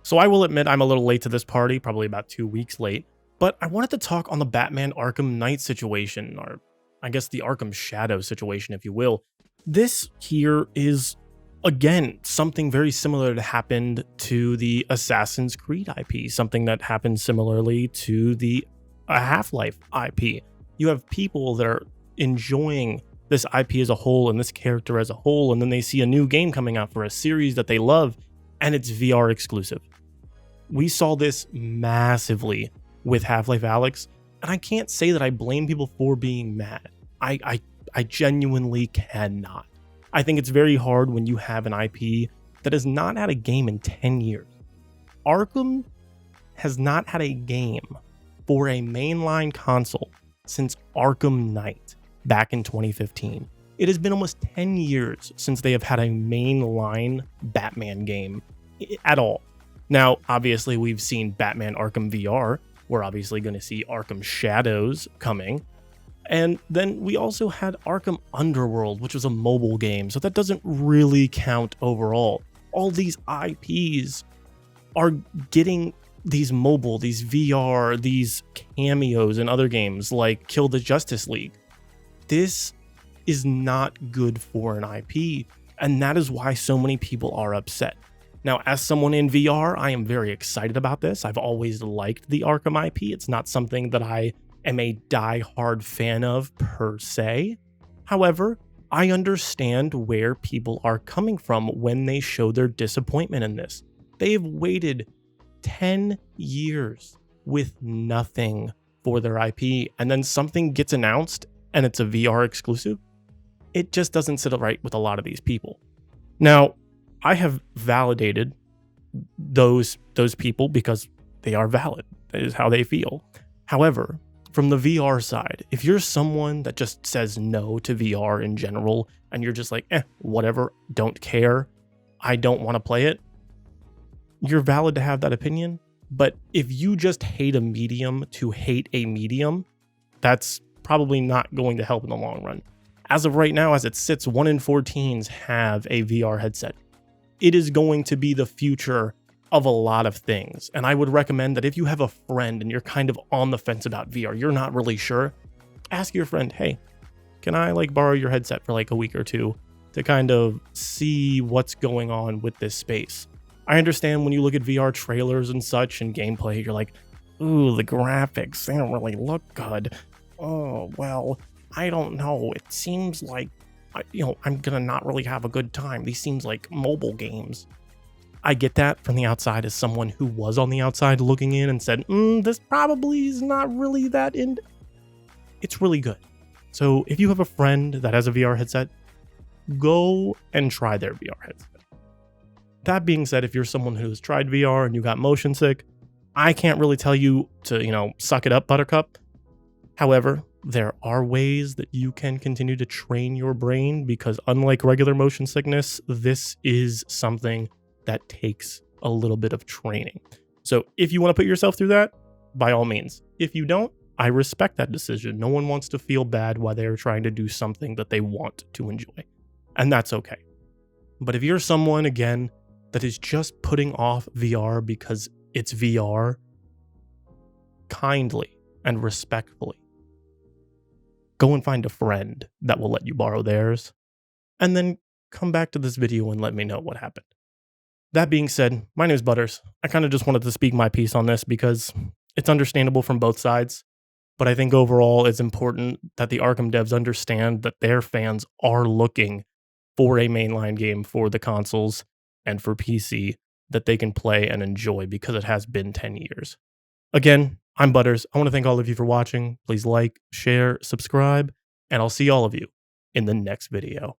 So I will admit I'm a little late to this party, probably about 2 weeks late, but I wanted to talk on the Batman Arkham Knight situation, or I guess the Arkham Shadow situation, if you will. This here is, again, something very similar that happened to the Assassin's Creed IP, something that happened similarly to the Half-Life IP. You have people that are enjoying this IP as a whole and this character as a whole, and then they see a new game coming out for a series that they love, and it's VR exclusive. We saw this massively with Half-Life Alyx, and I can't say that I blame people for being mad. I genuinely cannot. I think it's very hard when you have an IP that has not had a game in 10 years. Arkham has not had a game for a mainline console since Arkham Knight back in 2015. It has been almost 10 years since they have had a mainline Batman game at all. Now, obviously, we've seen Batman Arkham VR. We're obviously going to see Arkham Shadows coming. And then we also had Arkham Underworld, which was a mobile game, so that doesn't really count overall. All these IPs are getting these mobile, these VR, these cameos in other games like Kill the Justice League. This is not good for an IP, and that is why so many people are upset. Now, as someone in VR, I am very excited about this. I've always liked the Arkham IP. It's not something that I am a die-hard fan of per se. However, I understand where people are coming from when they show their disappointment in this. They've waited 10 years with nothing for their IP, and then something gets announced and it's a VR exclusive. It just doesn't sit right with a lot of these people. Now, I have validated those people because they are valid. That is how they feel. However, from the VR side, if you're someone that just says no to VR in general, and you're just like, whatever, don't care, I don't want to play it, you're valid to have that opinion. But if you just hate a medium to hate a medium, that's probably not going to help in the long run. As of right now, as it sits, 1 in 4 teens have a VR headset. It is going to be the future of a lot of things. And I would recommend that if you have a friend and you're kind of on the fence about VR, you're not really sure, ask your friend, hey, can I borrow your headset for a week or two to kind of see what's going on with this space? I understand when you look at VR trailers and such and gameplay, you're like, ooh, the graphics, they don't really look good. Oh, well, I don't know. It seems like, I'm gonna not really have a good time. These seems like mobile games. I get that from the outside as someone who was on the outside looking in and said, this probably is not really that in. It's really good. So if you have a friend that has a VR headset, go and try their VR headset. That being said, if you're someone who's tried VR and you got motion sick, I can't really tell you to, suck it up, Buttercup. However, there are ways that you can continue to train your brain because unlike regular motion sickness, this is something that takes a little bit of training. So if you want to put yourself through that, by all means. If you don't, I respect that decision. No one wants to feel bad while they're trying to do something that they want to enjoy. And that's okay. But if you're someone, again, that is just putting off VR because it's VR, kindly and respectfully, go and find a friend that will let you borrow theirs, and then come back to this video and let me know what happened. That being said, my name is Butters. I kind of just wanted to speak my piece on this because it's understandable from both sides, but I think overall it's important that the Arkham devs understand that their fans are looking for a mainline game for the consoles and for PC that they can play and enjoy because it has been 10 years. Again, I'm Butters. I want to thank all of you for watching. Please like, share, subscribe, and I'll see all of you in the next video.